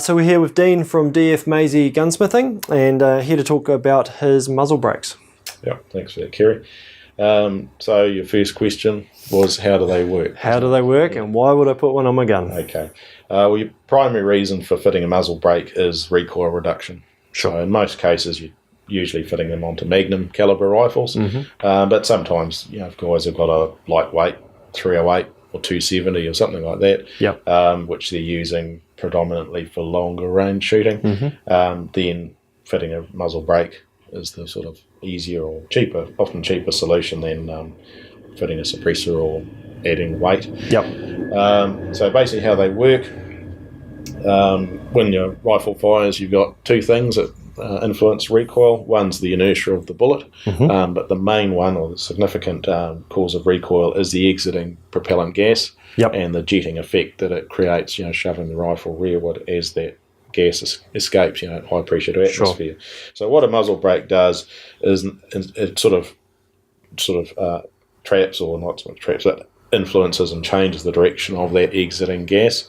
So we're here with Dean from DF Maisie Gunsmithing, and here to talk about his muzzle brakes. Yeah, thanks for that, Kerry. So your first question was, how do they work? How do they work, and why would I put one on my gun? Okay. Well, your primary reason for fitting a muzzle brake is recoil reduction. Sure. So in most cases, you're usually fitting them onto Magnum caliber rifles, but sometimes, if guys have got a lightweight 308 or 270 or something like that, which they're using predominantly for longer range shooting, then fitting a muzzle brake is the sort of easier or cheaper, often cheaper solution than fitting a suppressor or adding weight. So basically how they work, when your rifle fires, you've got two things that influence recoil. One's the inertia of the bullet, but the main one, or the significant cause of recoil, is the exiting propellant gas and the jetting effect that it creates, shoving the rifle rearward as that gas escapes, at high pressure to atmosphere. So what a muzzle brake does is it sort of traps, or not so much traps, it influences and changes the direction of that exiting gas.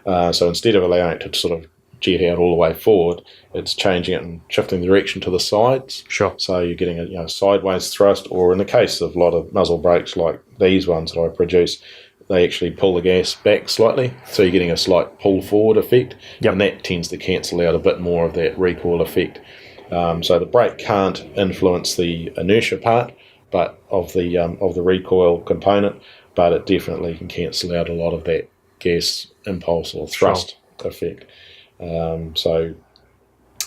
So instead of allowing it to sort of jet out all the way forward, it's changing it and shifting the direction to the sides. So you're getting a sideways thrust, or in the case of a lot of muzzle brakes like these ones that I produce, they actually pull the gas back slightly, so you're getting a slight pull forward effect, and that tends to cancel out a bit more of that recoil effect. So the brake can't influence the inertia part, but of the recoil component, but it definitely can cancel out a lot of that gas impulse or thrust effect. So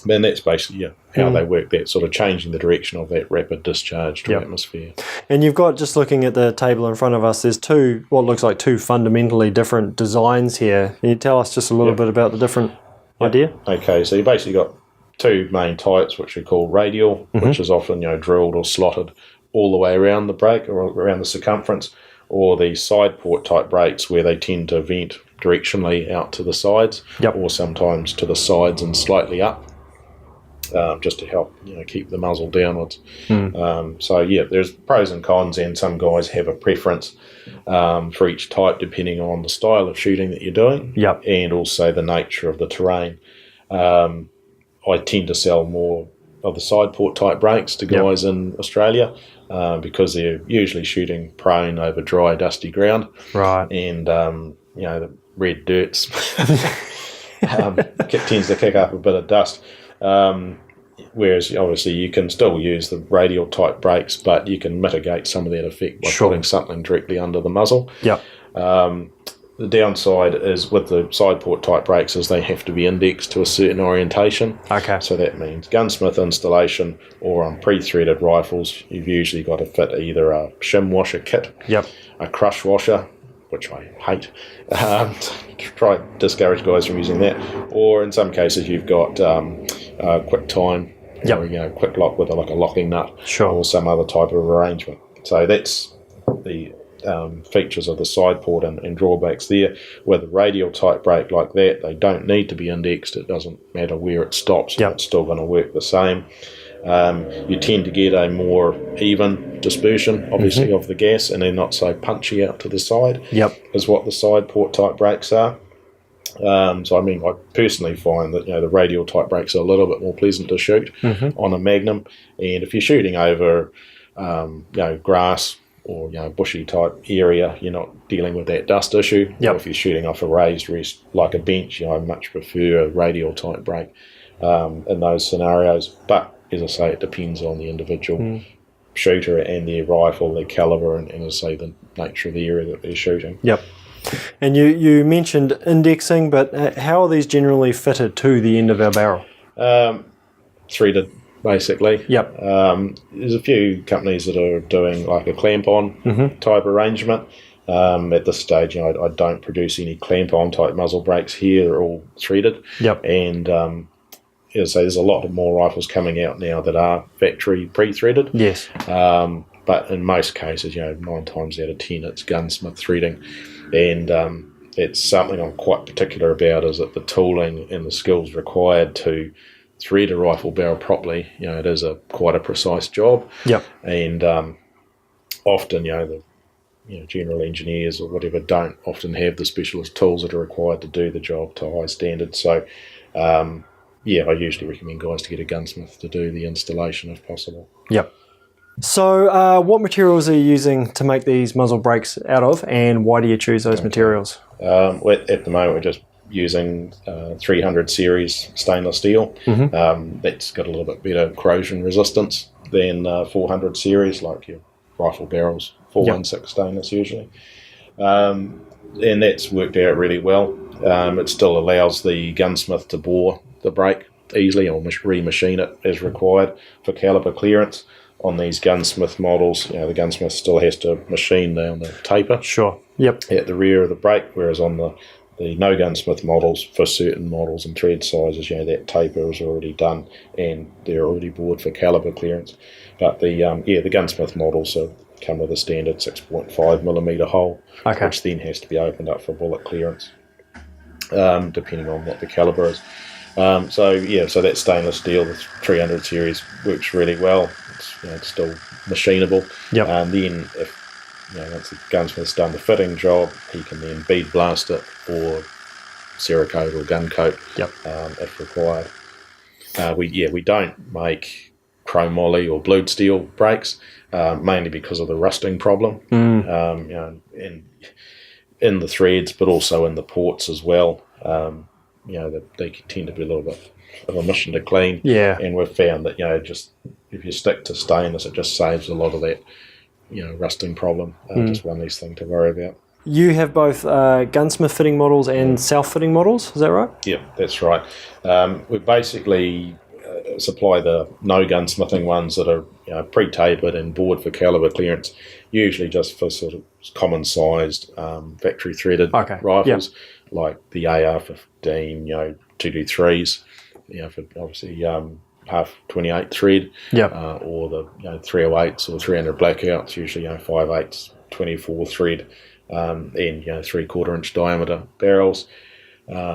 then that's basically how they work, that sort of changing the direction of that rapid discharge to atmosphere. And you've got, just looking at the table in front of us, there's what looks like two fundamentally different designs here. Can you tell us just a little bit about the different idea? Okay, so you basically got two main types, which are called radial, which is often drilled or slotted all the way around the brake or around the circumference, or the side port type brakes, where they tend to vent directionally out to the sides, or sometimes to the sides and slightly up, just to help keep the muzzle downwards. So there's pros and cons, and some guys have a preference for each type depending on the style of shooting that you're doing, and also the nature of the terrain. I tend to sell more of the side port type brakes to guys in Australia, because they're usually shooting prone over dry, dusty ground, and the red dirts tends to kick up a bit of dust. Whereas obviously you can still use the radial type brakes, but you can mitigate some of that effect by putting something directly under the muzzle. The downside is with the side port type brakes is they have to be indexed to a certain orientation. So that means gunsmith installation, or on pre-threaded rifles, you've usually got to fit either a shim washer kit, a crush washer, which I hate. Try to discourage guys from using that. Or in some cases you've got quick time, or quick lock with a locking nut, or some other type of arrangement. So that's the features of the side port and drawbacks there. With a radial type brake like that, they don't need to be indexed. It doesn't matter where it stops, it's still going to work the same. You tend to get a more even dispersion, obviously, of the gas, and they're not so punchy out to the side, is what the side port type brakes are. So I personally find that the radial type brakes are a little bit more pleasant to shoot on a Magnum, and if you're shooting over grass or bushy type area, you're not dealing with that dust issue. Or if you're shooting off a raised rest like a bench, I much prefer a radial type brake in those scenarios. But as I say, it depends on the individual shooter and their rifle, their caliber, and as I say, the nature of the area that they're shooting. And you mentioned indexing, but how are these generally fitted to the end of our barrel? Threaded, basically. There's a few companies that are doing like a clamp-on type arrangement. At this stage, I don't produce any clamp-on type muzzle brakes here. They're all threaded. And as I say, there's a lot more rifles coming out now that are factory pre-threaded. But in most cases, 9 times out of 10, it's gunsmith threading. And it's something I'm quite particular about, is that the tooling and the skills required to thread a rifle barrel properly, it is quite a precise job. And often, the general engineers or whatever don't often have the specialist tools that are required to do the job to high standards. So I usually recommend guys to get a gunsmith to do the installation if possible. Yep. So what materials are you using to make these muzzle brakes out of, and why do you choose those materials? At the moment, we're just using 300 series stainless steel. That's got a little bit better corrosion resistance than 400 series, like your rifle barrels, 416 stainless usually. And that's worked out really well. It still allows the gunsmith to bore the brake easily or remachine it as required for caliber clearance. On these gunsmith models, the gunsmith still has to machine down the taper. Sure. Yep. At the rear of the brake, whereas on the no gunsmith models, for certain models and thread sizes, that taper is already done and they're already bored for caliber clearance. But the gunsmith models come with a standard 6.5mm hole, which then has to be opened up for bullet clearance, depending on what the caliber is. So that stainless steel, the 300 series, works really well. It's still machinable. Yep. And then if once the gunsmith's done the fitting job, he can then bead blast it or Cerakote or gun coat if required. We don't make chrome moly or blued steel brakes, mainly because of the rusting problem. In the threads, but also in the ports as well. They tend to be a little bit of a mission to clean. Yeah. And we've found that just if you stick to stainless, it just saves a lot of that rusting problem. Just one less thing to worry about. You have both gunsmith fitting models and self-fitting models, is that right? Yeah, that's right. We basically supply the no gunsmithing ones that are pre-tapered and bored for caliber clearance, usually just for sort of common sized factory threaded rifles, like the AR-15, 223s, for obviously half 28 thread, or the 308s or 300 blackouts, usually 5/8, 24 thread, and 3/4 inch diameter barrels.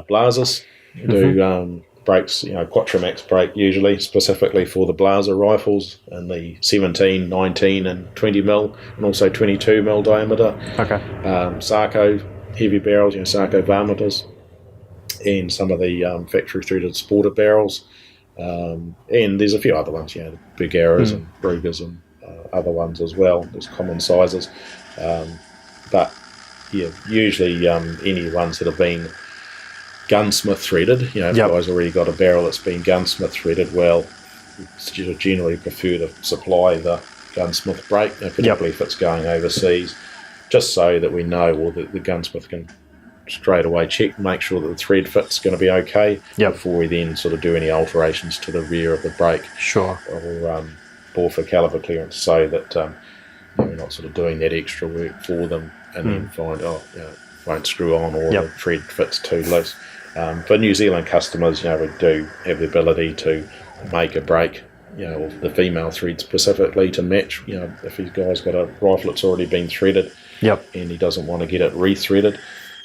Blazers do brakes, Quattromax brake usually specifically for the blazer rifles, and the 17, 19, and 20mm, and also 22mm diameter. Sarco heavy barrels, Sarco varmintas, and some of the factory threaded sporter barrels. And there's a few other ones, the big arrows and Brugers and other ones as well. There's common sizes. But usually any ones that have been gunsmith threaded, if the guy's already got a barrel that's been gunsmith threaded, well, we generally prefer to supply the gunsmith brake, particularly if it's going overseas, just so that we know, or that the gunsmith can straight away check and make sure that the thread fit's going to be okay before we then sort of do any alterations to the rear of the brake. Sure. Or bore for caliber clearance, so that we're not sort of doing that extra work for them and then find, it won't screw on, or the thread fits too loose. For New Zealand customers, we do have the ability to make a brake, the female thread specifically to match, if his guy's got a rifle that's already been threaded and he doesn't want to get it re-threaded.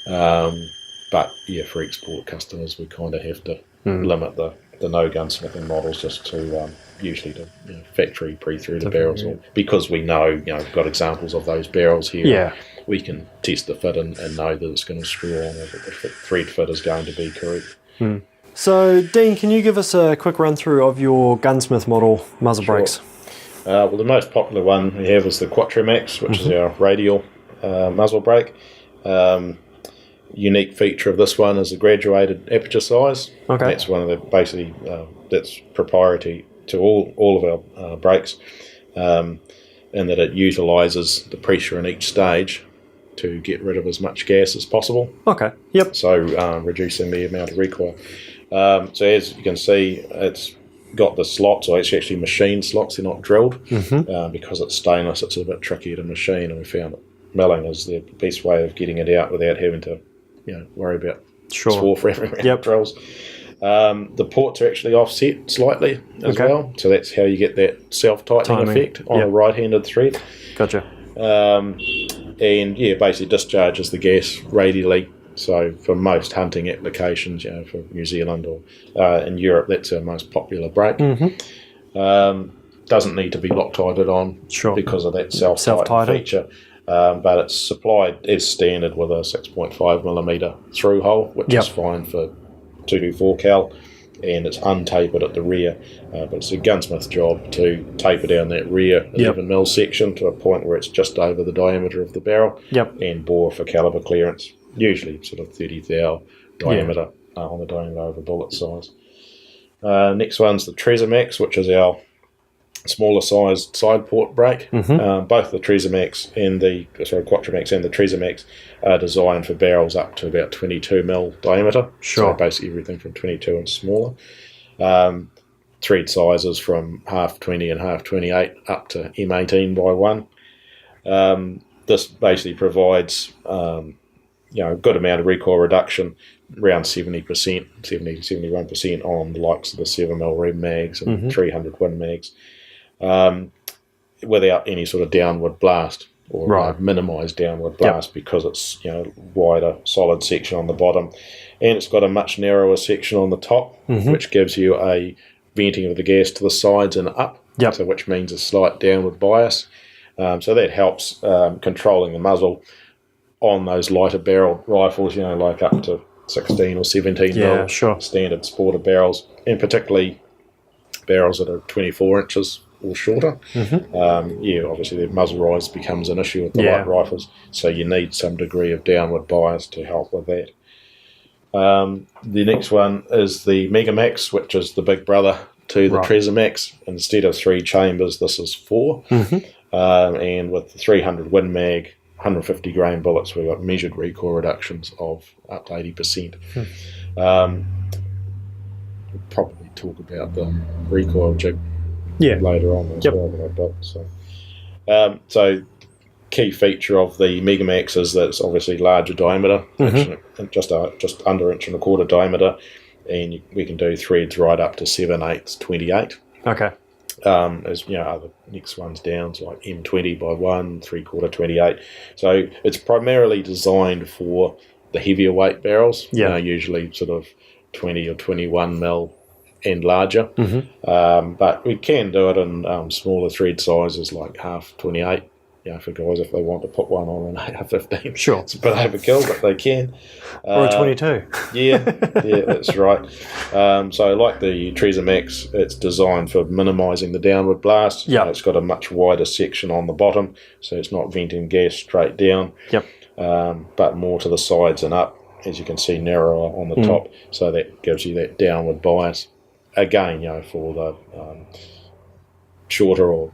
But for export customers, we kind of have to limit the no gunsmithing models just to usually to factory pre-threaded barrels, or because we know we've got examples of those barrels here. We can test the fit and know that it's going to screw on, or that the thread fit is going to be correct. So, Dean, can you give us a quick run through of your gunsmith model muzzle brakes? Well, the most popular one we have is the Quattromax, which is our radial muzzle brake. Unique feature of this one is the graduated aperture size. That's one of the basically that's proprietary to all of our brakes, and that it utilises the pressure in each stage to get rid of as much gas as possible. So reducing the amount of recoil. So as you can see, it's got the slots, or it's actually machined slots, they're not drilled. Because it's stainless, it's a bit tricky to machine, and we found that milling is the best way of getting it out without having to worry about swarf wrapping around drills. The ports are actually offset slightly as well, so that's how you get that self-tightening effect on a right-handed thread. And basically discharges the gas radially. So for most hunting applications, for New Zealand or in Europe, that's our most popular brake. Doesn't need to be Loctited on because of that self-tighten feature. But it's supplied as standard with a 6.5mm through hole, which is fine for 224 cal, and it's untapered at the rear. But it's a gunsmith's job to taper down that rear 11mm section to a point where it's just over the diameter of the barrel, and bore for caliber clearance, usually sort of 30 thou diameter on the diameter over bullet size. Next one's the Trezor-Max, which is our smaller sized side port brake. Both the Trezor-Max and the Quattromax and the Trezor-Max are designed for barrels up to about 22mm diameter. So basically everything from 22 and smaller. Thread sizes from half 20 and half 28 up to M18 by 1. This basically provides a good amount of recoil reduction, around 70%, 70 to 71% on the likes of the 7mm Rem mags and 300 Win mags, without any sort of downward blast or minimised downward blast, because it's wider solid section on the bottom, and it's got a much narrower section on the top, which gives you a venting of the gas to the sides and up, so which means a slight downward bias. So that helps controlling the muzzle on those lighter barrel rifles, like up to 16 or 17 mil standard sporter barrels, and particularly barrels that are 24 inches or shorter. Obviously the muzzle rise becomes an issue with the light rifles, so you need some degree of downward bias to help with that. The next one is the Megamax, which is the big brother to the Trezor-Max. Instead of 3 chambers, this is 4. And with the 300 Win mag, 150 grain bullets, we've got measured recoil reductions of up to 80%. We'll probably talk about the recoil jig later on as well. So key feature of the Megamax is that it's obviously larger diameter, just under 1.25 inch diameter, and we can do threads right up to 7/8 28. As other next ones down, so like M20 by 1, 3/4 28. So it's primarily designed for the heavier weight barrels, usually sort of 20 or 21 mil and larger. But we can do it in smaller thread sizes like half 28. For guys, if they want to put one on an AR-15. It's a bit overkill, but they can. Or a 22. That's right. So like the Trezor-Max, it's designed for minimising the downward blast. It's got a much wider section on the bottom, so it's not venting gas straight down, but more to the sides and up, as you can see, narrower on the top, so that gives you that downward bias. Again, for the shorter or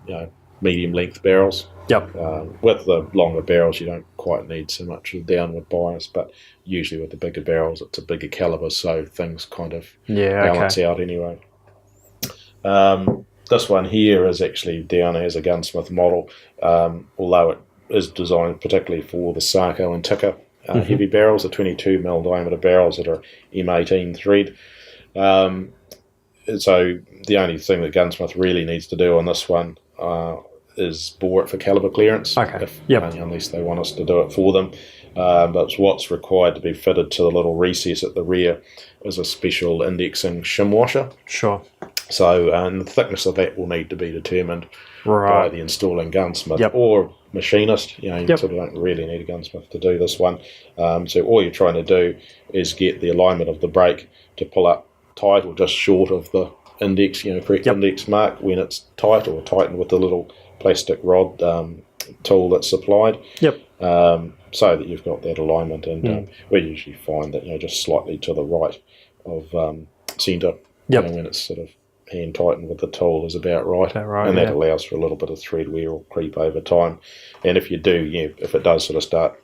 medium length barrels. With the longer barrels, you don't quite need so much of downward bias, but usually with the bigger barrels, it's a bigger caliber, so things kind of balance out anyway. This one here is actually down as a gunsmith model, although it is designed particularly for the Sarco and Tikka heavy barrels, the 22 mil diameter barrels that are M18 thread. So the only thing that gunsmith really needs to do on this one is bore it for caliber clearance, unless they want us to do it for them. But what's required to be fitted to the little recess at the rear is a special indexing shim washer. So the thickness of that will need to be determined by the installing gunsmith or machinist. You sort of don't really need a gunsmith to do this one. So all you're trying to do is get the alignment of the brake to pull up tight or just short of the index, correct index mark when it's tight, or tightened with the little plastic rod tool that's supplied, so that you've got that alignment. And we usually find that just slightly to the right of centre, when it's sort of hand tightened with the tool is about right, and that allows for a little bit of thread wear or creep over time. And if you do, if it does sort of start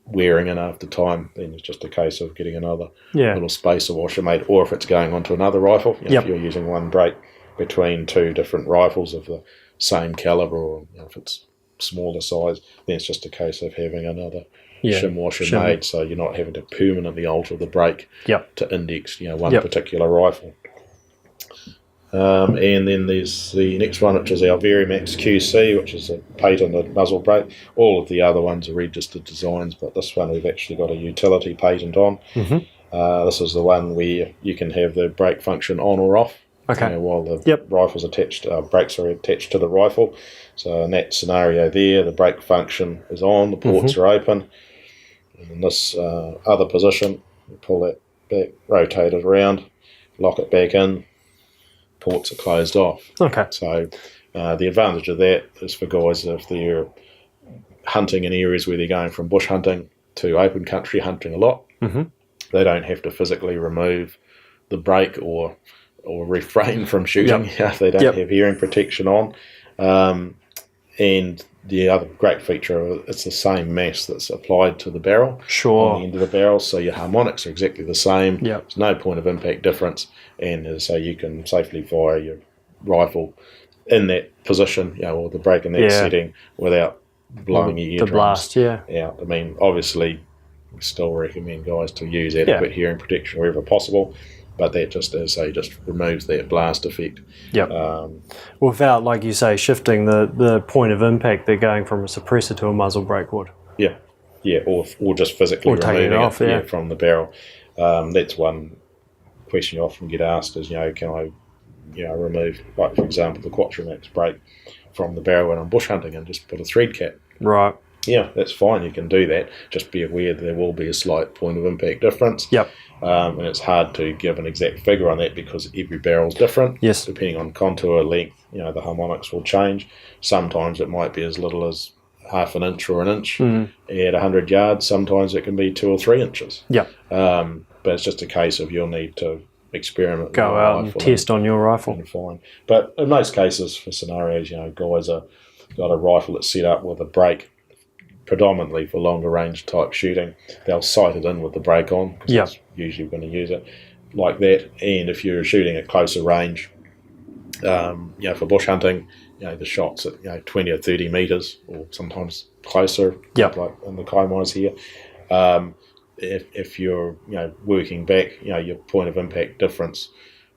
wearing in after time, then it's just a case of getting another little spacer washer made, or if it's going onto another rifle, if you're using one brake between 2 different rifles of the same caliber, or if it's smaller size, then it's just a case of having another shim washer made, so you're not having to permanently alter the brake to index one particular rifle. And then there's the next one, which is our Varimax QC, which is a patented muzzle brake. All of the other ones are registered designs, but this one we've actually got a utility patent on. This is the one where you can have the brake function on or off, while the rifle's attached, brakes are attached to the rifle. So in that scenario there, the brake function is on, the ports are open. And in this other position, you pull that back, rotate it around, lock it back in, ports are closed off. Okay. So the advantage of that is for guys if they're hunting in areas where they're going from bush hunting to open country hunting a lot, they don't have to physically remove the brake or refrain from shooting if they don't have hearing protection on. And the other great feature, it's the same mass that's applied to the barrel on the end of the barrel, so your harmonics are exactly the same. There's no point of impact difference, and so you can safely fire your rifle in that position, or the brake in that setting without blowing your eardrums the blast, out. I mean, obviously, we still recommend guys to use adequate hearing protection wherever possible, but that just, as I say, just removes that blast effect. Without, like you say, shifting the point of impact, they're going from a suppressor to a muzzle brake would. Or just physically removing it off, from the barrel. That's one question you often get asked is, can I remove, like for example, the Quattromax brake from the barrel when I'm bush hunting and just put a thread cap? Right. Yeah, that's fine. You can do that. Just be aware that there will be a slight point of impact difference. And it's hard to give an exact figure on that because every barrel's different. Yes. Depending on contour, length, the harmonics will change. Sometimes it might be as little as half an inch or an inch at 100 yards. Sometimes it can be 2 or 3 inches. But it's just a case of you'll need to experiment. Go out and test on your rifle. And find. But in most cases, for scenarios, guys are got a rifle that's set up with a brake predominantly for longer range type shooting. They'll sight it in with the brake on because that's usually going to use it like that. And if you're shooting at closer range, for bush hunting, the shots at 20 or 30 metres or sometimes closer, like in the Kaimais here. If you're working back, your point of impact difference,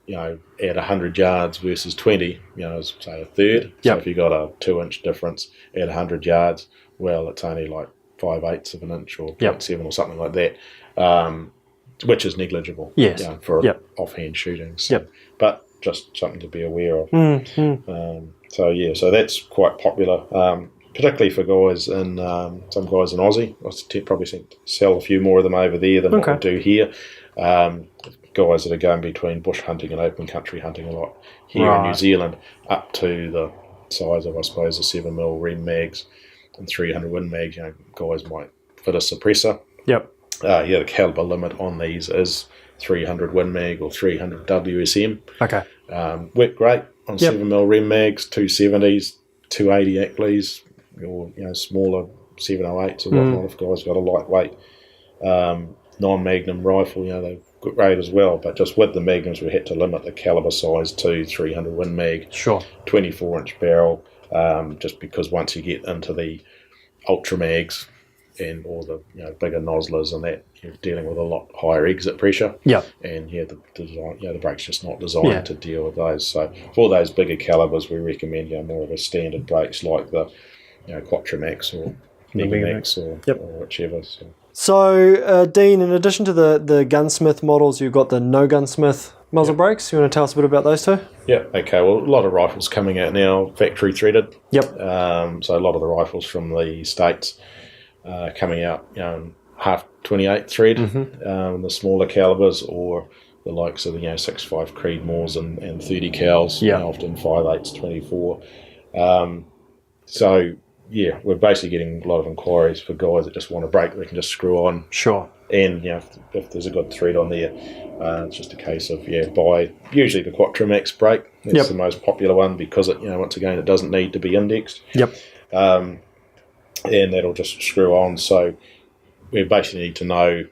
at 100 yards versus 20, is say a third. So if you got a 2-inch difference at 100 yards, well, it's only like 5/8 of an inch or 0.7 or something like that, which is negligible for offhand shooting. So, but just something to be aware of. So that's quite popular, particularly for guys in some guys in Aussie. I probably sell a few more of them over there than what we do here. Guys that are going between bush hunting and open country hunting a lot here in New Zealand, up to the size of, I suppose, the 7mm Rem mags and 300 Win mags. Guys might fit a suppressor. The caliber limit on these is 300 Win mag or 300 WSM. Work great on 7mm Rem mags, 270s, 280 Ackleys, or smaller 708s or whatnot if guys got a lightweight non-magnum rifle. They're great as well, but just with the magnums we had to limit the caliber size to 300 Win mag, 24-inch barrel, just because once you get into the ultra mags and all the bigger nozzlers and that, you're dealing with a lot higher exit pressure. And the design, the brake's just not designed to deal with those. So for those bigger calibers, we recommend more of a standard brakes like the Quattromax or Megamax or whichever. So, Dean, in addition to the gunsmith models, you've got the no gunsmith muzzle brakes. You want to tell us a bit about those two? Okay. Well, a lot of rifles coming out now factory threaded. So a lot of the rifles from the States coming out, in half 28 thread, the smaller calibers, or the likes of the 6.5 Creedmoors and 30 cals, often 5.8s, 24. So we're basically getting a lot of inquiries for guys that just want a brake they can just screw on. And if there's a good thread on there, it's just a case of buy usually the Quattromax brake. That's the most popular one because it once again it doesn't need to be indexed. And that'll just screw on. So we basically need to know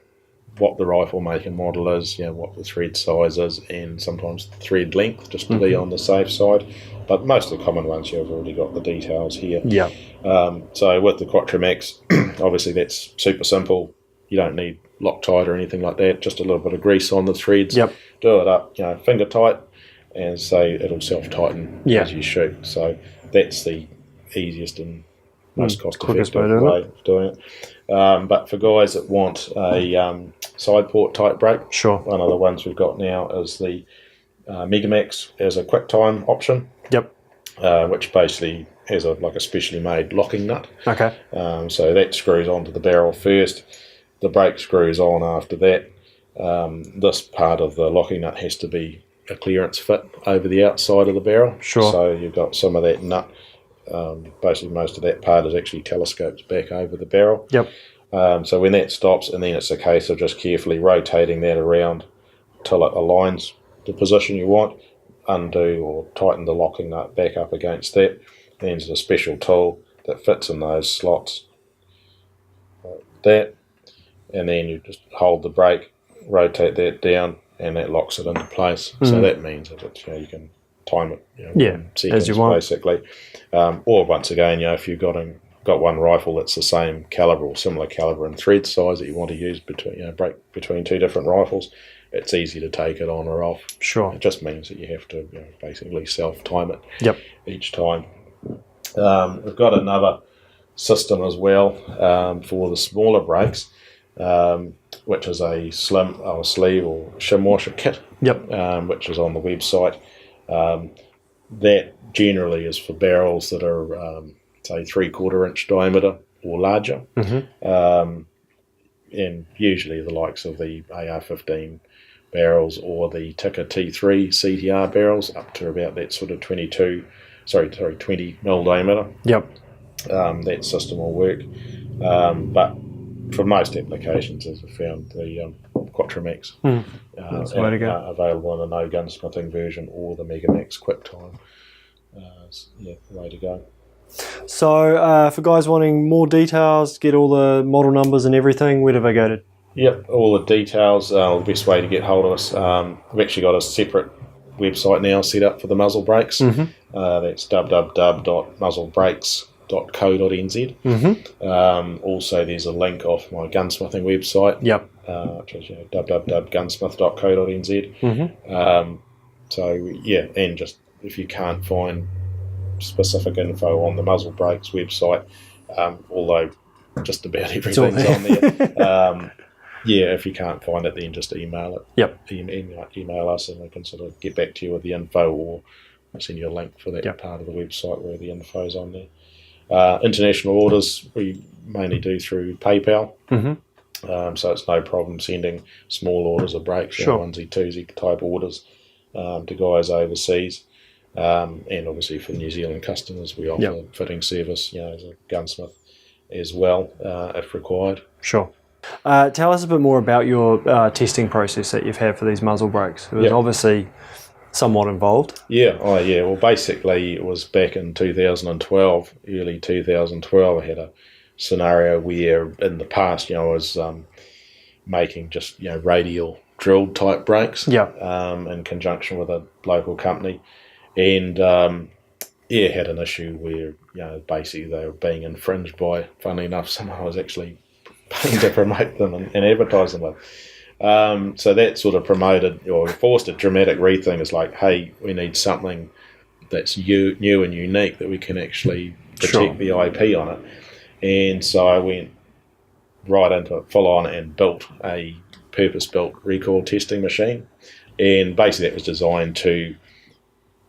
what the rifle make and model is, what the thread size is, and sometimes the thread length, just to be on the safe side. But most of the common ones, you've already got the details here. So with the Quattromax, obviously that's super simple. You don't need Loctite or anything like that. Just a little bit of grease on the threads. Do it up, finger tight, and say it'll self-tighten as you shoot. So that's the easiest and most cost-effective way of doing it. But for guys that want a side port type brake, one of the ones we've got now is the Megamax as a quick time option. Which basically has a specially made locking nut. So that screws onto the barrel first. The brake screws on after that. this part of the locking nut has to be a clearance fit over the outside of the barrel. Sure. So you've got some of that nut. Basically, most of that part is actually telescoped back over the barrel. Yep. So when that stops, and then it's a case of just carefully rotating that around till it aligns the position you want, undo or tighten the locking nut back up against that. Then there's a special tool that fits in those slots like that, and then you just hold the brake, rotate that down, and that locks it into place. So that means that it's, you can time it in seconds, as you want, basically. Or once again, if you've got one rifle that's the same caliber or similar caliber and thread size that you want to use break between two different rifles, it's easy to take it on or off. Sure. It just means that you have to basically self-time it each time. We've got another system as well for the smaller brakes, which is a slim sleeve or shim washer kit, which is on the website. That generally is for barrels that are, say, 3/4 inch diameter or larger, and usually the likes of the AR-15 barrels or the Tikka T3 CTR barrels up to about that sort of 20 mil diameter. That system will work, but for most applications, as I found, the Quattromax that's the way to go. Available in the no gunsmithing version or the Megamax QuickTime. The way to go. So for guys wanting more details, get all the model numbers and everything, where do they go to? Yep, all the details. The best way to get hold of us. We've actually got a separate website now set up for the Muzzlebrakes. That's www.muzzlebrakes.co.nz. Also, there's a link off my gunsmithing website, which is www.gunsmith.co.nz. And just if you can't find specific info on the Muzzlebrakes website, although just about everything's on there. If you can't find it, then just email it. Email us, and we can sort of get back to you with the info, or send you a link for that part of the website where the info's on there. International orders we mainly do through PayPal, so it's no problem sending small orders of brakes, onesie twosie type orders to guys overseas. And obviously for New Zealand customers, we offer fitting service, as a gunsmith as well, if required. Sure. Tell us a bit more about your testing process that you've had for these muzzle brakes. It was obviously somewhat involved. Well, basically it was back in 2012, early 2012. I had a scenario where in the past, I was making just radial drilled type brakes in conjunction with a local company, and had an issue where basically they were being infringed by, funnily enough, someone I was actually paying to promote them and advertise them with. So that sort of promoted or forced a dramatic rethink. It's like, hey, we need something that's new and unique that we can actually protect the IP on it. And so I went right into it full on and built a purpose-built recoil testing machine. And basically that was designed to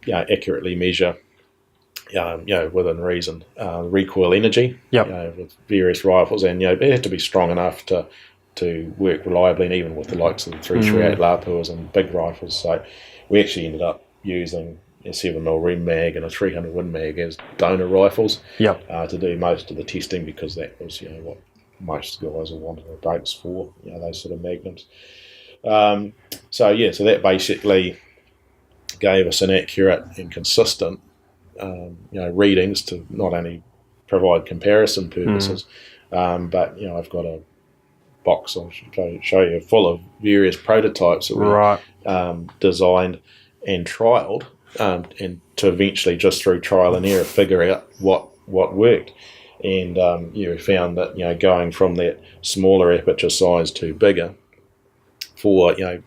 accurately measure, within reason, recoil energy with various rifles. And it had to be strong enough to work reliably, and even with the likes of the 338 Lapuas and big rifles. So we actually ended up using a 7mm Rem mag and a 300 Win mag as donor rifles to do most of the testing, because that was what most guys are wanting their brakes for, those sort of magnums. So that basically gave us an accurate and consistent readings to not only provide comparison purposes, but I've got a box I'll show you full of various prototypes that we designed and trialled, and to eventually just through trial and error figure out what worked. And we found that going from that smaller aperture size to bigger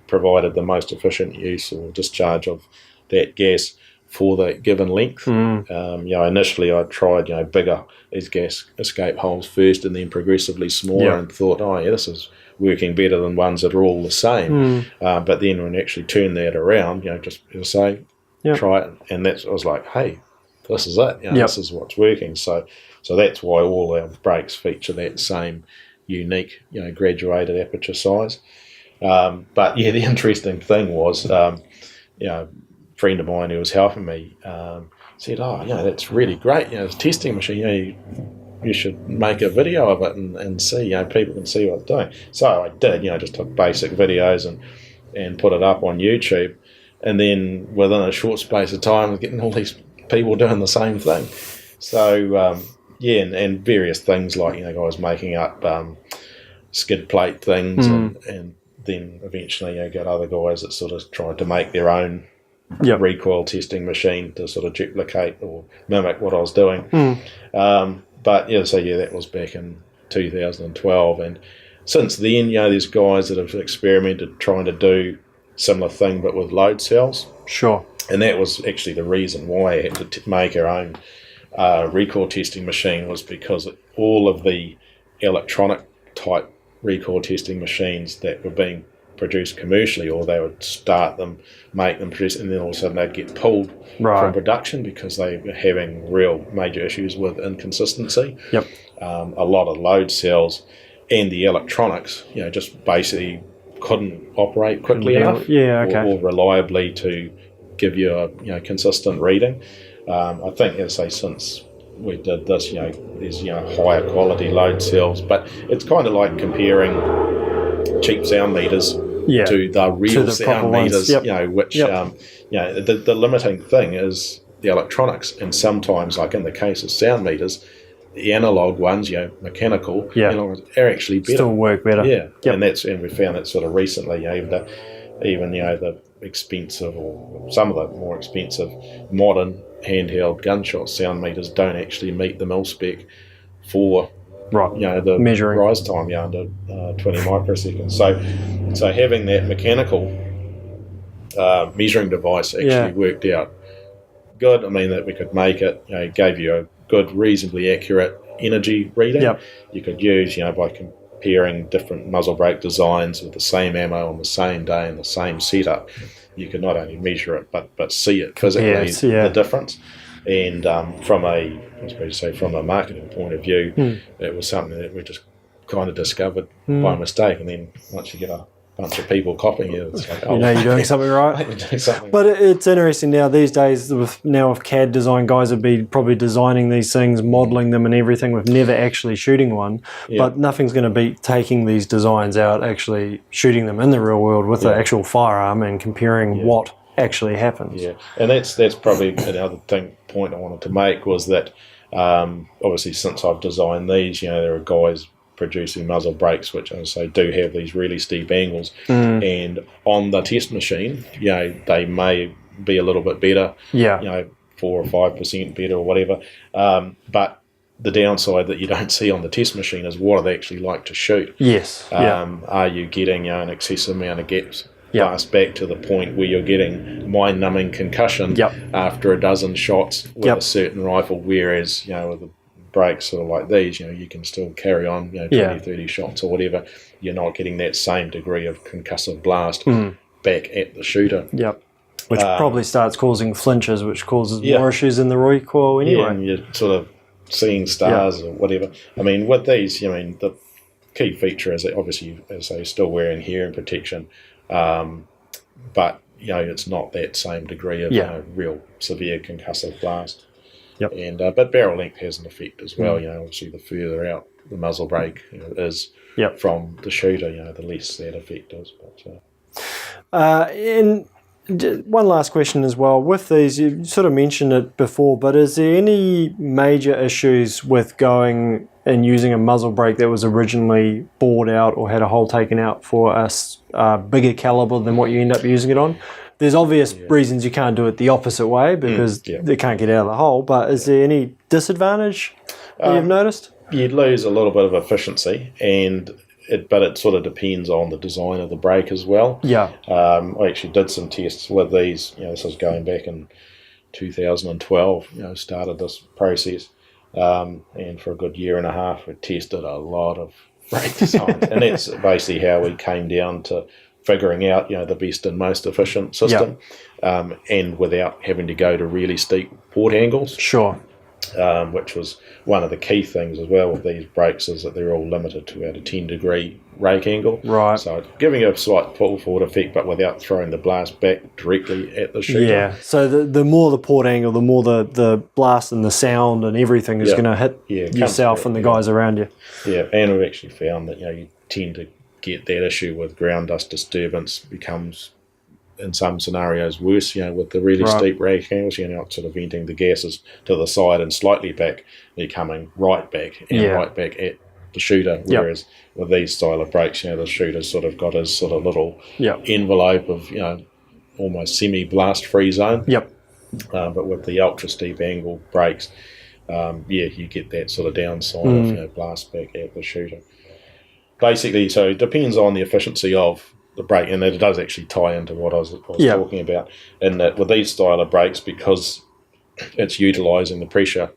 provided the most efficient use or discharge of that gas for the given length. Initially I tried bigger as gas escape holes first, and then progressively smaller, and thought, this is working better than ones that are all the same. But then when you actually turn that around, just as I say, try it, and I was like, hey, this is it. This is what's working. So that's why all our brakes feature that same unique, graduated aperture size. But yeah, the interesting thing was, you know, a friend of mine who was helping me said, "Oh, you know, that's really great. You know, it's a testing machine. You know, you should make a video of it and see. You know, people can see what it's doing." So I did. You know, just took basic videos and put it up on YouTube, and then within a short space of time, I was getting all these people doing the same thing. So yeah, and various things like, you know, guys making up skid plate things, and then eventually, you know, got other guys that sort of tried to make their own recoil testing machine to sort of duplicate or mimic what I was doing. But yeah, so yeah, that was back in 2012, and since then, you know, there's guys that have experimented trying to do similar thing but with load cells. Sure. And that was actually the reason why I had to make our own recoil testing machine, was because all of the electronic type recoil testing machines that were being produced commercially, or they would start them, make them, produce, and then all of a sudden they'd get pulled from production because they were having real major issues with inconsistency. Yep. A lot of load cells and the electronics, you know, just basically couldn't operate quickly enough or reliably to give you a, you know, consistent reading. I think, as I say, since we did this, you know, there's, you know, higher quality load cells, but it's kind of like comparing cheap sound meters to the real sound meters, you know, which, you know, the limiting thing is the electronics, and sometimes, like in the case of sound meters, the analog ones, you know, mechanical, are actually better. Still work better. Yeah, and we found that sort of recently, you know, even you know, the expensive, or some of the more expensive modern handheld gunshot sound meters don't actually meet the mil spec for you know, the measuring rise time, you know, under 20 microseconds. So having that mechanical measuring device actually worked out good. I mean, that we could make it, you know, gave you a good, reasonably accurate energy reading. You could use, you know, by comparing different muzzle brake designs with the same ammo on the same day and the same setup, you could not only measure it but see it physically, the difference. And from a marketing point of view, it was something that we just kind of discovered by mistake. And then once you get a bunch of people copying you, it's like, you know, you're doing something right. But it's interesting now these days with CAD design, guys would be probably designing these things, modelling them and everything, with never actually shooting one. But nothing's going to beat taking these designs out, actually shooting them in the real world with the actual firearm and comparing what actually happens. Yeah, and that's probably another point I wanted to make, was that obviously since I've designed these, you know, there are guys producing muzzle brakes which, as I say, do have these really steep angles, and on the test machine, you know, they may be a little bit better, you know, 4 or 5% better or whatever, but the downside that you don't see on the test machine is what are they actually like to shoot. Are you getting, you know, an excessive amount of gaps fast back to the point where you're getting mind-numbing concussion after a dozen shots with a certain rifle, whereas, you know, with the brakes sort of like these, you know, you can still carry on, you know, 20, 30 shots or whatever. You're not getting that same degree of concussive blast back at the shooter. Which probably starts causing flinches, which causes more issues in the recoil anyway. And you're sort of seeing stars or whatever. I mean, with these, I mean, the key feature is that obviously, as I say, still wearing hearing protection, but, you know, it's not that same degree of you know, real severe concussive blast. And but barrel length has an effect as well. You know, obviously the further out the muzzle brake, you know, is from the shooter, you know, the less that effect is. But and one last question as well. With these, you sort of mentioned it before, but is there any major issues with going and using a muzzle brake that was originally bored out or had a hole taken out for a bigger caliber than what you end up using it on? There's obvious reasons you can't do it the opposite way because they can't get out of the hole, but is there any disadvantage that you've noticed? You'd lose a little bit of efficiency, but it sort of depends on the design of the brake as well. I actually did some tests with these, you know, this was going back in 2012, you know, started this process, and for a good year and a half we tested a lot of brake designs, and that's basically how we came down to figuring out, you know, the best and most efficient system, and without having to go to really steep port angles. which was one of the key things as well with these brakes, is that they're all limited to about a 10-degree rake angle. Right. So giving a slight pull forward effect, but without throwing the blast back directly at the shooter. Yeah. So the more the port angle, the more the blast and the sound and everything is going to hit yourself and the guys around you. Yeah, and we've actually found that you tend to get that issue with ground dust disturbance becomes, in some scenarios, worse, with the really steep rake angles. It's sort of venting the gases to the side and slightly back, they're coming right back and right back at the shooter, whereas with these style of brakes, the shooter's sort of got his sort of little envelope of, almost semi-blast free zone. But with the ultra steep angle brakes, you get that sort of downside of blast back at the shooter. Basically, so it depends on the efficiency of the brake, and it does actually tie into what I was talking about, in that with these style of brakes, because it's utilising the pressure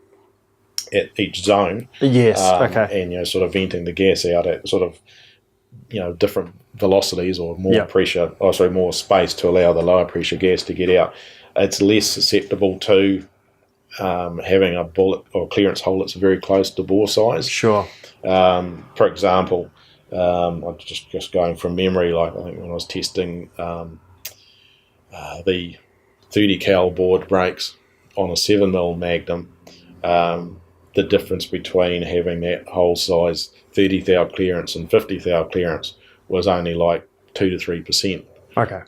at each zone, and sort of venting the gas out at sort of different velocities or more pressure, more space to allow the lower pressure gas to get out. It's less susceptible to having a bullet or clearance hole that's very close to bore size. Sure. For example, I'm just going from memory, like I think when I was testing the 30 cal board brakes on a 7mm Magnum, the difference between having that hole size 30 thou clearance and 50 thou clearance was only like 2 to 3%. Okay.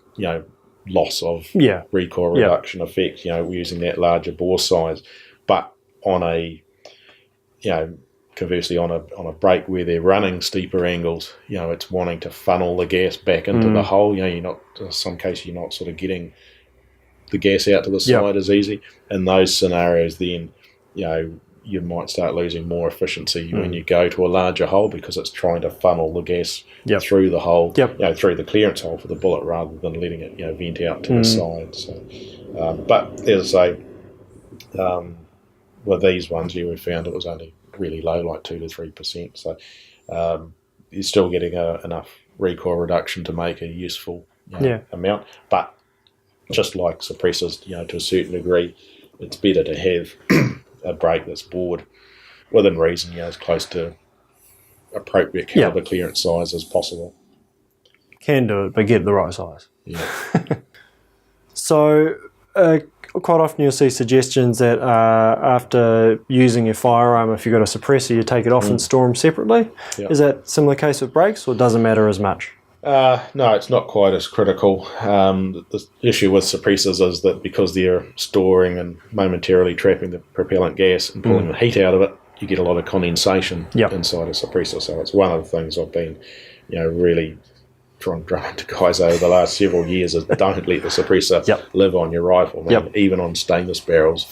Loss of recoil reduction effect, using that larger bore size. But on a, conversely on a brake where they're running steeper angles, it's wanting to funnel the gas back into the hole. You're not, in some cases, you're not sort of getting the gas out to the side as easy. In those scenarios, then, you might start losing more efficiency when you go to a larger hole, because it's trying to funnel the gas through the hole, through the clearance hole for the bullet, rather than letting it vent out to the side. So, but as I say, with these ones, we found it was only really low, like 2 to 3%. So you're still getting enough recoil reduction to make a useful amount. But just like suppressors, to a certain degree, it's better to have a brake that's bored within reason, as close to appropriate caliber clearance size as possible. Can do it, but get the right size. Yeah. So quite often you'll see suggestions that after using your firearm, if you've got a suppressor, you take it off and store them separately. Is that a similar case with brakes, or doesn't matter as much? No, it's not quite as critical. The issue with suppressors is that because they're storing and momentarily trapping the propellant gas and pulling the heat out of it, you get a lot of condensation inside a suppressor. So it's one of the things I've been, really trying to drum to guys over the last several years, is don't let the suppressor live on your rifle. Even on stainless barrels,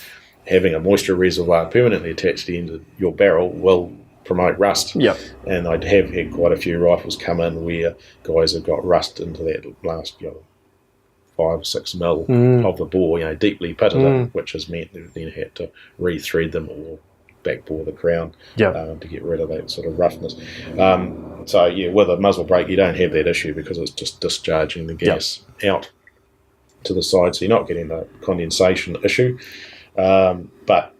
having a moisture reservoir permanently attached to the end of your barrel will promote rust. And I have had quite a few rifles come in where guys have got rust into that last 5 or 6 mil of the bore, deeply pitted in, which has meant they've then had to re-thread them or backbore the crown to get rid of that sort of roughness. So with a muzzle brake, you don't have that issue, because it's just discharging the gas out to the side, so you're not getting the condensation issue. But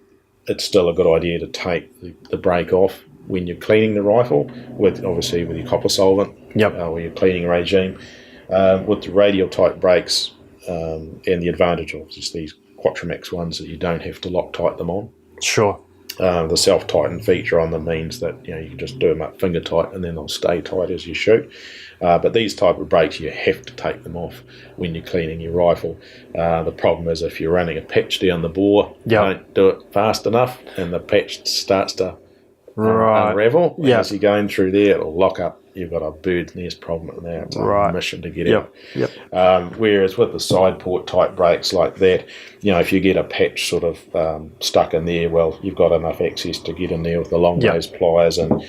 it's still a good idea to take the brake off when you're cleaning the rifle, with your copper solvent or your cleaning regime. With the radial type brakes, and the advantage of just these Quatramax ones, that you don't have to Loctite them on. Sure. The self-tighten feature on them means that you can just do them up finger tight, and then they'll stay tight as you shoot. But these type of brakes, you have to take them off when you're cleaning your rifle. The problem is, if you're running a patch down the bore, don't do it fast enough, and the patch starts to unravel. As you're going through there, it'll lock up. You've got a bird's nest problem there. It's a mission to get out. Whereas with the side port type brakes like that, if you get a patch sort of stuck in there, well, you've got enough access to get in there with the long nose pliers and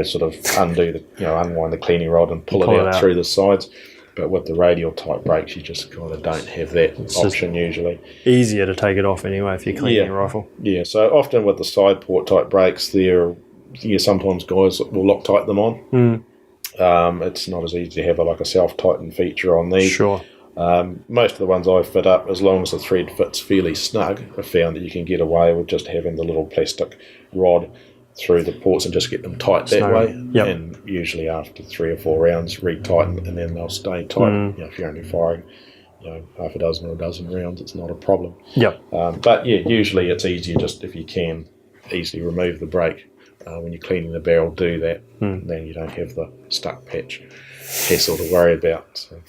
sort of unwind the cleaning rod and pull it out through the sides. But with the radial type brakes, you just kind of don't have that option usually. Easier to take it off anyway if you're cleaning your rifle. Yeah, so often with the side port type brakes, sometimes guys will Loctite them on. It's not as easy to have a self-tighten feature on these. Sure. Most of the ones I fit up, as long as the thread fits fairly snug, I've found that you can get away with just having the little plastic rod through the ports and just get them tight that way. Yep. And usually after 3 or 4 rounds, retighten, and then they'll stay tight. If you're only firing, half a dozen or a dozen rounds, it's not a problem. Yep. But yeah, usually it's easier just if you can easily remove the brake when you're cleaning the barrel. Do that, then you don't have the stuck patch hassle to worry about. So.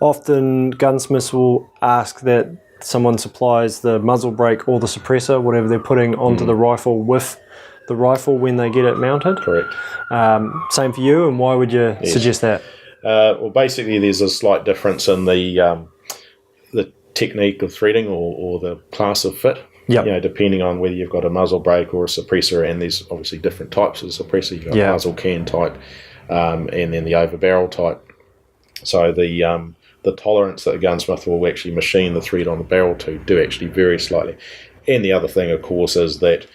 Often gunsmiths will ask that someone supplies the muzzle brake or the suppressor, whatever they're putting onto the rifle, with the rifle when they get it mounted. Correct. Same for you, and why would you suggest that? Well, basically, there's a slight difference in the technique of threading or the class of fit. Yep. Depending on whether you've got a muzzle brake or a suppressor, and there's obviously different types of suppressor. You've got muzzle can type, and then the over barrel type. So the tolerance that a gunsmith will actually machine the thread on the barrel to do actually vary slightly. And the other thing, of course, is that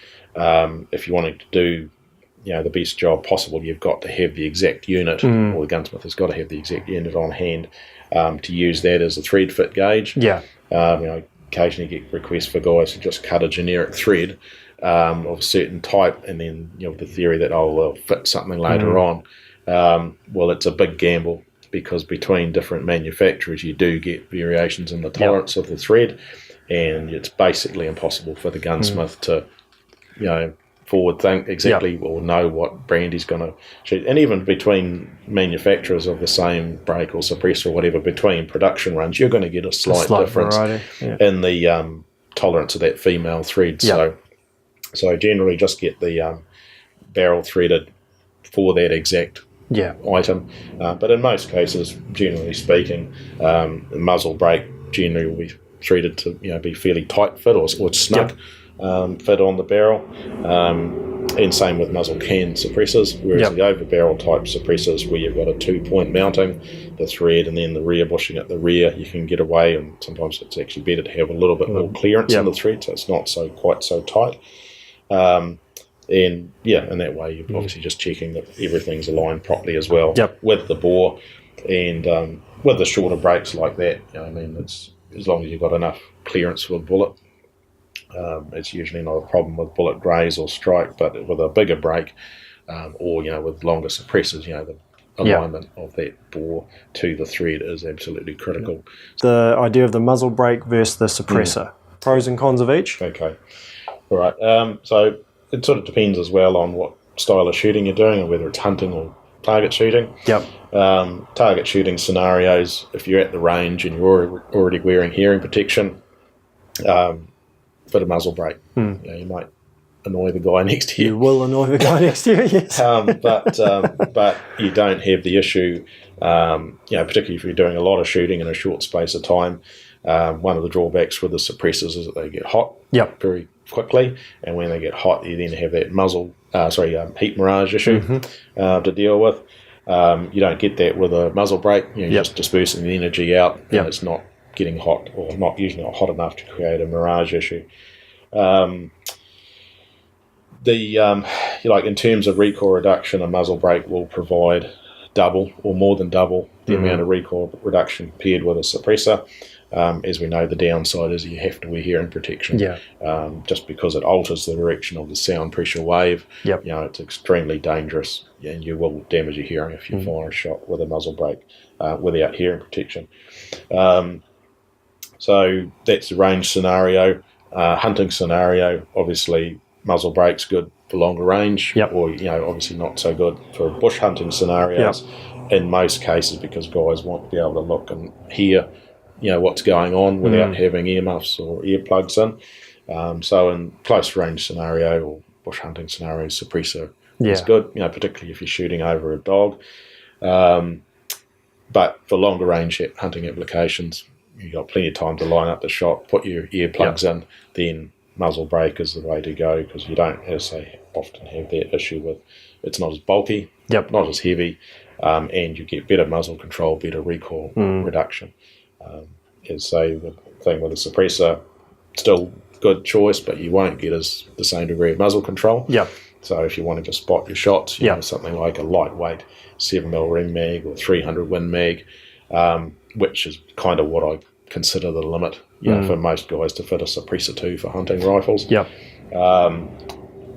if you wanted to do the best job possible, you've got to have the exact unit, or the gunsmith has got to have the exact unit on hand to use that as a thread fit gauge. Yeah. Occasionally get requests for guys to just cut a generic thread of a certain type, and then the theory that they'll fit something later on. Well, it's a big gamble, because between different manufacturers you do get variations in the tolerance of the thread, and it's basically impossible for the gunsmith to forward think exactly or know what brand he's going to shoot. And even between manufacturers of the same brake or suppressor or whatever, between production runs, you're going to get a slight difference in the tolerance of that female thread. So generally just get the barrel threaded for that exact item. But in most cases, generally speaking, the muzzle brake generally will be threaded to be fairly tight fit or snug fit on the barrel. And same with muzzle can suppressors, whereas the over barrel type suppressors, where you've got a 2-point mounting, the thread and then the rear bushing at the rear, you can get away, and sometimes it's actually better to have a little bit more clearance in the thread, so it's not quite so tight. And that way you're obviously just checking that everything's aligned properly as well with the bore, and with the shorter brakes like that, it's as long as you've got enough clearance for the bullet, it's usually not a problem with bullet graze or strike. But with a bigger brake, or with longer suppressors, the alignment of that bore to the thread is absolutely critical. The idea of the muzzle brake versus the suppressor, pros and cons of each. Okay, all right. So it sort of depends as well on what style of shooting you're doing, or whether it's hunting or target shooting. Target shooting scenarios, if you're at the range and you're already wearing hearing protection, fit a muzzle brake. You might annoy the guy next to you. You will annoy the guy next to you, yes. But you don't have the issue, particularly if you're doing a lot of shooting in a short space of time. One of the drawbacks with the suppressors is that they get hot very quickly, and when they get hot, you then have that heat mirage issue to deal with. You don't get that with a muzzle brake. You're just dispersing the energy out, and it's not getting hot, or usually not hot enough to create a mirage issue. In terms of recoil reduction, a muzzle brake will provide double or more than double the amount of recoil reduction compared with a suppressor. As we know, the downside is you have to wear hearing protection, just because it alters the direction of the sound pressure wave. It's extremely dangerous, and you will damage your hearing if you fire a shot with a muzzle brake without hearing protection. So that's the range scenario. Hunting scenario, obviously muzzle brake's good for longer range, or obviously not so good for bush hunting scenarios in most cases, because guys want to be able to look and hear what's going on without having earmuffs or earplugs in. So in close range scenario or bush hunting scenario, suppressor is good, particularly if you're shooting over a dog. But for longer range hunting applications, you've got plenty of time to line up the shot, put your earplugs in, then muzzle brake is the way to go, because you don't, as I say, often have that issue with it's not as bulky, not as heavy, and you get better muzzle control, better recoil reduction. As say, the thing with a suppressor, still good choice, but you won't get the same degree of muzzle control. So if you wanted to spot your shots, something like a lightweight 7mm ring mag or 300 Win mag, which is kind of what I consider the limit, for most guys to fit a suppressor to for hunting rifles. Yep. I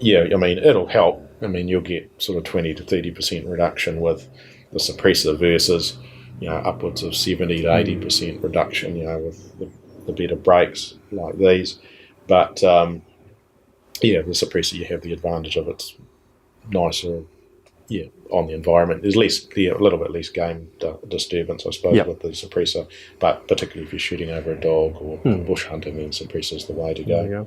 mean, it'll help. I mean, you'll get sort of 20 to 30% reduction with the suppressor versus, upwards of 70 to 80% reduction, with the better brakes like these. But, the suppressor, you have the advantage of it's nicer, on the environment. There's a little bit less game disturbance, I suppose, with the suppressor. But particularly if you're shooting over a dog or bush hunting, then suppressor's the way to go.